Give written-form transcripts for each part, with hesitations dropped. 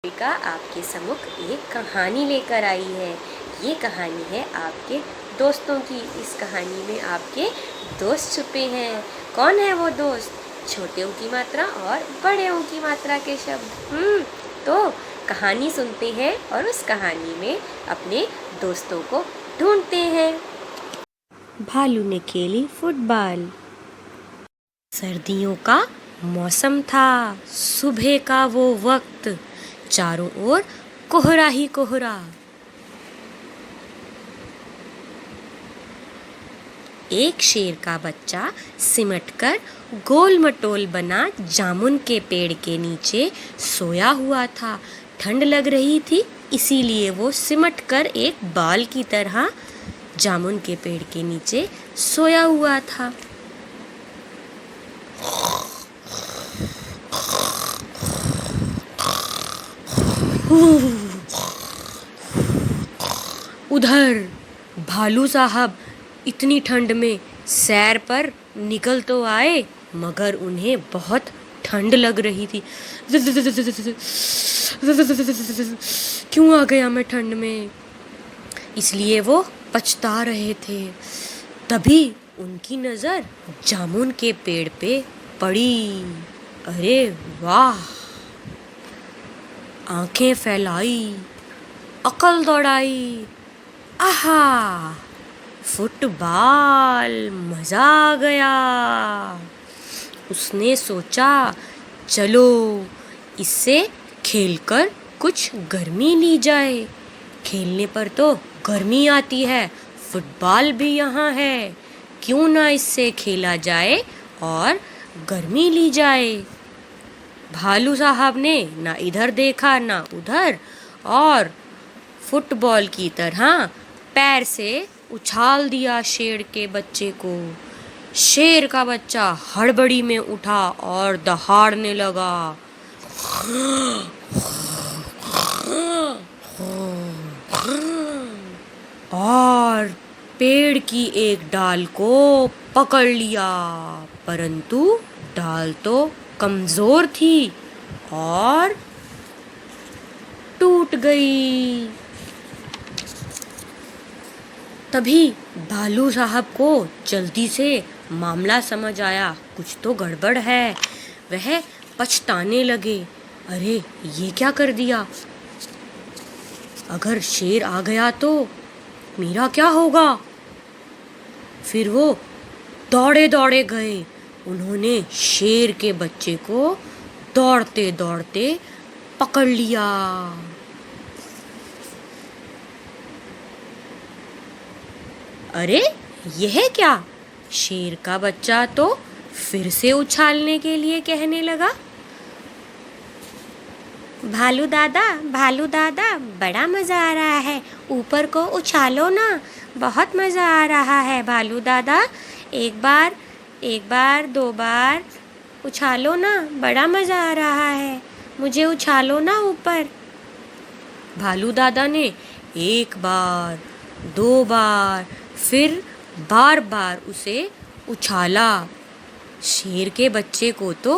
का आपके सम्मुख एक कहानी लेकर आई है। ये कहानी है आपके दोस्तों की। इस कहानी में आपके दोस्त छुपे हैं। कौन है वो दोस्त? छोटे ऊ की मात्रा और बड़े ऊ की मात्रा के शब्द। तो कहानी सुनते हैं और उस कहानी में अपने दोस्तों को ढूंढते हैं। भालू ने खेली फुटबॉल। सर्दियों का मौसम था। सुबह का वो वक्त, चारों ओर कोहरा ही कोहरा। एक शेर का बच्चा सिमटकर गोल मटोल बना जामुन के पेड़ के नीचे सोया हुआ था। ठंड लग रही थी, इसीलिए वो सिमटकर एक बाल की तरह जामुन के पेड़ के नीचे सोया हुआ था। उधर भालू साहब इतनी ठंड में सैर पर निकल तो आए, मगर उन्हें बहुत ठंड लग रही थी। क्यों आ गया मैं ठंड में? इसलिए वो पछता रहे थे। तभी उनकी नज़र जामुन के पेड़ पे पड़ी। अरे वाह! आंखें फैलाई, अकल दौड़ाई। आहा! फुटबॉल! मज़ा आ गया। उसने सोचा, चलो इससे खेलकर कुछ गर्मी ली जाए। खेलने पर तो गर्मी आती है, फुटबॉल भी यहाँ है। क्यों ना इससे खेला जाए और गर्मी ली जाए। भालू साहब ने ना इधर देखा ना उधर और फुटबॉल की तरह पैर से उछाल दिया शेर के बच्चे को। शेर का बच्चा हड़बड़ी में उठा और दहाड़ने लगा। और पेड़ की एक डाल को पकड़ लिया, परंतु डाल तो कमजोर थी और टूट गई। तभी भालू साहब को जल्दी से मामला समझ आया, कुछ तो गड़बड़ है। वह पछताने लगे, अरे ये क्या कर दिया? अगर शेर आ गया तो मेरा क्या होगा? फिर वो दौड़े दौड़े गए। उन्होंने शेर के बच्चे को दौड़ते दौड़ते पकड़ लिया। अरे यह क्या? शेर का बच्चा तो फिर से उछालने के लिए कहने लगा। भालू दादा, बड़ा मज़ा आ रहा है, ऊपर को उछालो ना, बहुत मज़ा आ रहा है। भालू दादा, एक बार 2 बार उछालो ना, बड़ा मज़ा आ रहा है, मुझे उछालो ना ऊपर। भालू दादा ने 1 बार 2 बार फिर बार बार उसे उछाला। शेर के बच्चे को तो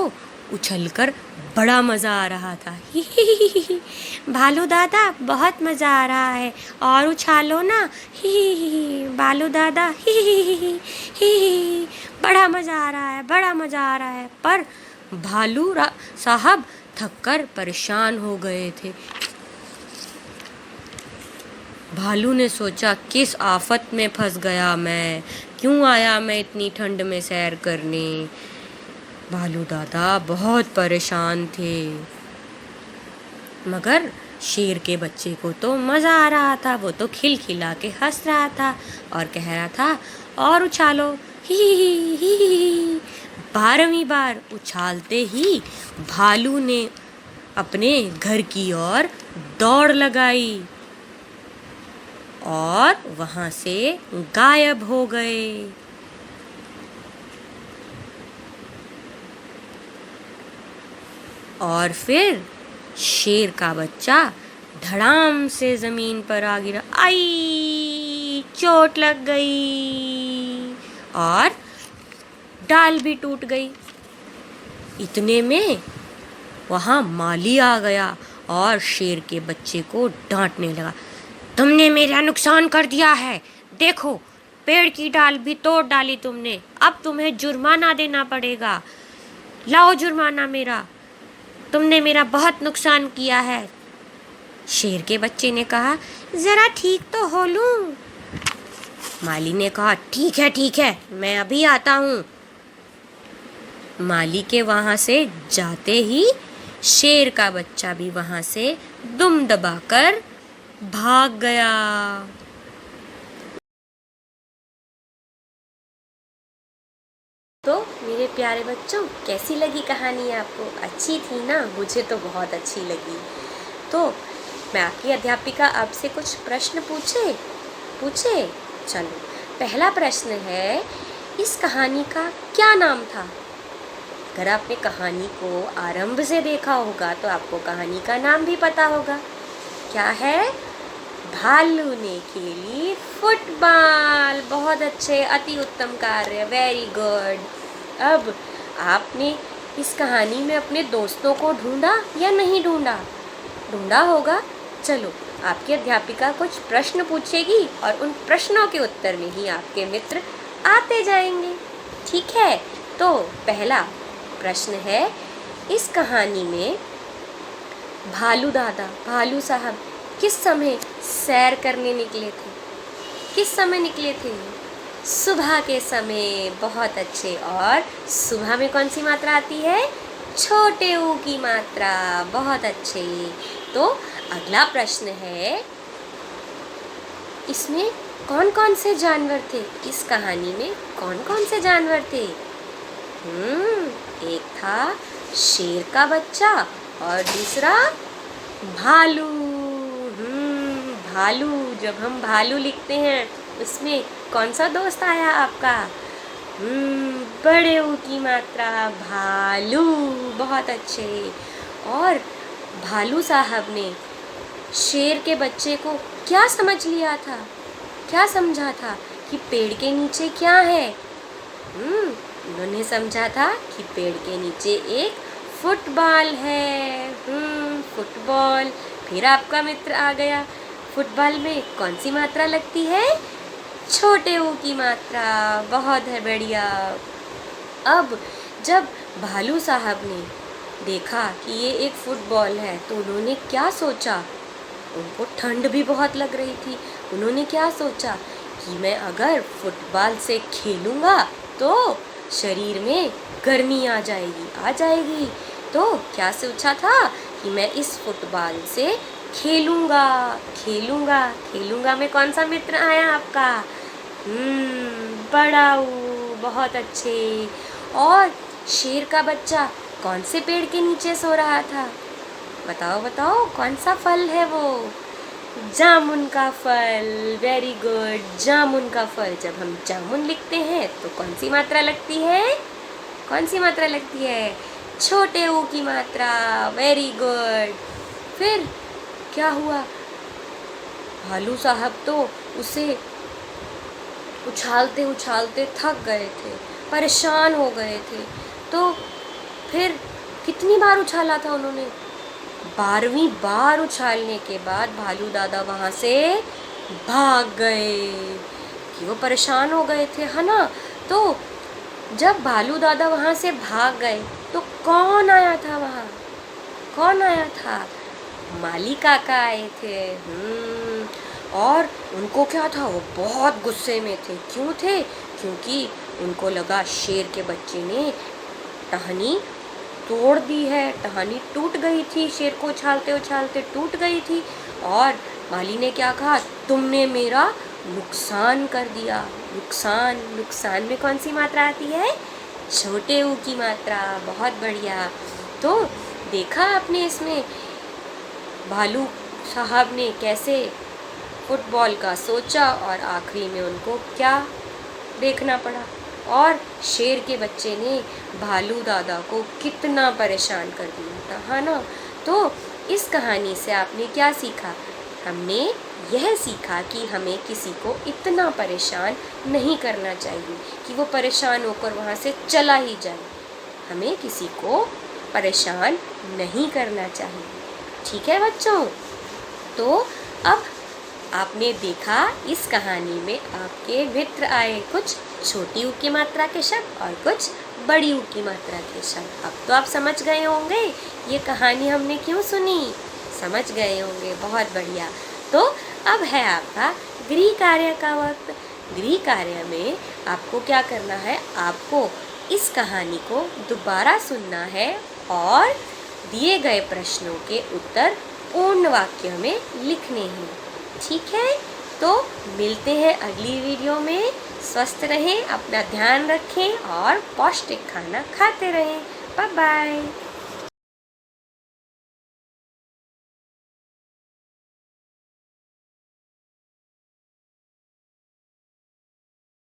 उछलकर बड़ा मज़ा आ रहा था। भालू दादा, बहुत मज़ा आ रहा है, और उछालो ना। भालू दादा, बड़ा मज़ा आ रहा है, बड़ा मज़ा आ रहा है। पर भालू साहब थककर परेशान हो गए थे। भालू ने सोचा, किस आफत में फंस गया मैं? क्यों आया मैं इतनी ठंड में सैर करने? भालू दादा बहुत परेशान थे, मगर शेर के बच्चे को तो मज़ा आ रहा था। वो तो खिलखिला के हंस रहा था और कह रहा था, और उछालो। ही 12वीं बार उछालते ही भालू ने अपने घर की ओर दौड़ लगाई और वहाँ से गायब हो गए। और फिर शेर का बच्चा धड़ाम से ज़मीन पर आ गिरा। आई, चोट लग गई और डाल भी टूट गई। इतने में वहाँ माली आ गया और शेर के बच्चे को डांटने लगा। तुमने मेरा नुकसान कर दिया है, देखो पेड़ की डाल भी तोड़ डाली तुमने, अब तुम्हें जुर्माना देना पड़ेगा, लाओ जुर्माना मेरा, तुमने मेरा बहुत नुकसान किया है। शेर के बच्चे ने कहा, जरा ठीक तो हो लूं। माली ने कहा, ठीक है मैं अभी आता हूँ। माली के वहां से जाते ही शेर का बच्चा भी वहां से दुम दबाकर भाग गया। तो मेरे प्यारे बच्चों, कैसी लगी कहानी आपको? अच्छी थी ना? मुझे तो बहुत अच्छी लगी। तो मैं आपकी अध्यापिका आपसे कुछ प्रश्न पूछे? चलो, पहला प्रश्न है, इस कहानी का क्या नाम था? अगर आपने कहानी को आरंभ से देखा होगा तो आपको कहानी का नाम भी पता होगा। क्या है? भालू ने खेली फुटबॉल। बहुत अच्छे, अति उत्तम कार्य, वेरी गुड। अब आपने इस कहानी में अपने दोस्तों को ढूंढा या नहीं ढूंढा? ढूंढा होगा। चलो, आपकी अध्यापिका कुछ प्रश्न पूछेगी और उन प्रश्नों के उत्तर में ही आपके मित्र आते जाएंगे। ठीक है? तो पहला प्रश्न है, इस कहानी में भालू साहब किस समय सैर करने निकले थे? किस समय निकले थे? सुबह के समय। बहुत अच्छे। और सुबह में कौन सी मात्रा आती है? छोटे ऊ की मात्रा। बहुत अच्छे। तो अगला प्रश्न है, इसमें कौन कौन से जानवर थे? इस कहानी में कौन कौन से जानवर थे? एक था शेर का बच्चा और दूसरा भालू। भालू, जब हम भालू लिखते हैं उसमें कौन सा दोस्त आया आपका? बड़े ऊ की मात्रा, भालू। बहुत अच्छे। और भालू साहब ने शेर के बच्चे को क्या समझ लिया था? क्या समझा था कि पेड़ के नीचे क्या है? उन्होंने समझा था कि पेड़ के नीचे एक फुटबॉल है। फुटबॉल। फिर आपका मित्र आ गया। फुटबॉल में कौन सी मात्रा लगती है? छोटे ऊ की मात्रा। बहुत है, बढ़िया। अब जब भालू साहब ने देखा कि ये एक फुटबॉल है तो उन्होंने क्या सोचा? उनको ठंड भी बहुत लग रही थी। उन्होंने क्या सोचा कि मैं अगर फुटबॉल से खेलूँगा तो शरीर में गर्मी आ जाएगी। तो क्या सोचा था कि मैं इस फुटबॉल से खेलूँगा में कौन सा मित्र आया आपका? बड़ा ऊ। बहुत अच्छे। और शेर का बच्चा कौन से पेड़ के नीचे सो रहा था? बताओ कौन सा फल है वो? जामुन का फल। वेरी गुड, जामुन का फल। जब हम जामुन लिखते हैं तो कौन सी मात्रा लगती है? कौन सी मात्रा लगती है? छोटे ऊ की मात्रा। Very good. फिर क्या हुआ? भालू साहब तो उसे उछालते थक गए थे, परेशान हो गए थे। तो फिर कितनी बार उछाला था उन्होंने? 12वीं बार उछालने के बाद भालू दादा वहाँ से भाग गए कि वो परेशान हो गए थे, है ना? तो जब भालू दादा वहाँ से भाग गए तो कौन आया था वहाँ? कौन आया था? माली काका आए थे। और उनको क्या था? वो बहुत गुस्से में थे। क्यों थे? क्योंकि उनको लगा शेर के बच्चे ने टहनी तोड़ दी है। टहनी टूट गई थी, शेर को उछालते टूट गई थी। और माली ने क्या कहा? तुमने मेरा नुकसान कर दिया। नुकसान में कौन सी मात्रा आती है? छोटे ऊ की मात्रा। बहुत बढ़िया। तो देखा आपने इसमें भालू साहब ने कैसे फुटबॉल का सोचा और आखिरी में उनको क्या देखना पड़ा? और शेर के बच्चे ने भालू दादा को कितना परेशान कर दिया था, है ना? तो इस कहानी से आपने क्या सीखा? हमने यह सीखा कि हमें किसी को इतना परेशान नहीं करना चाहिए कि वो परेशान होकर वहाँ से चला ही जाए। हमें किसी को परेशान नहीं करना चाहिए। ठीक है बच्चों, तो अब आपने देखा इस कहानी में आपके मित्र आए कुछ छोटी ऊ की मात्रा के शब्द और कुछ बड़ी ऊ की मात्रा के शब्द। अब तो आप समझ गए होंगे ये कहानी हमने क्यों सुनी, समझ गए होंगे, बहुत बढ़िया। तो अब है आपका गृह कार्य का वक्त। गृह कार्य में आपको क्या करना है, आपको इस कहानी को दोबारा सुनना है और दिए गए प्रश्नों के उत्तर पूर्ण वाक्य में लिखने हैं। ठीक है, तो मिलते हैं अगली वीडियो में। स्वस्थ रहें, अपना ध्यान रखें और पौष्टिक खाना खाते रहें। Bye bye.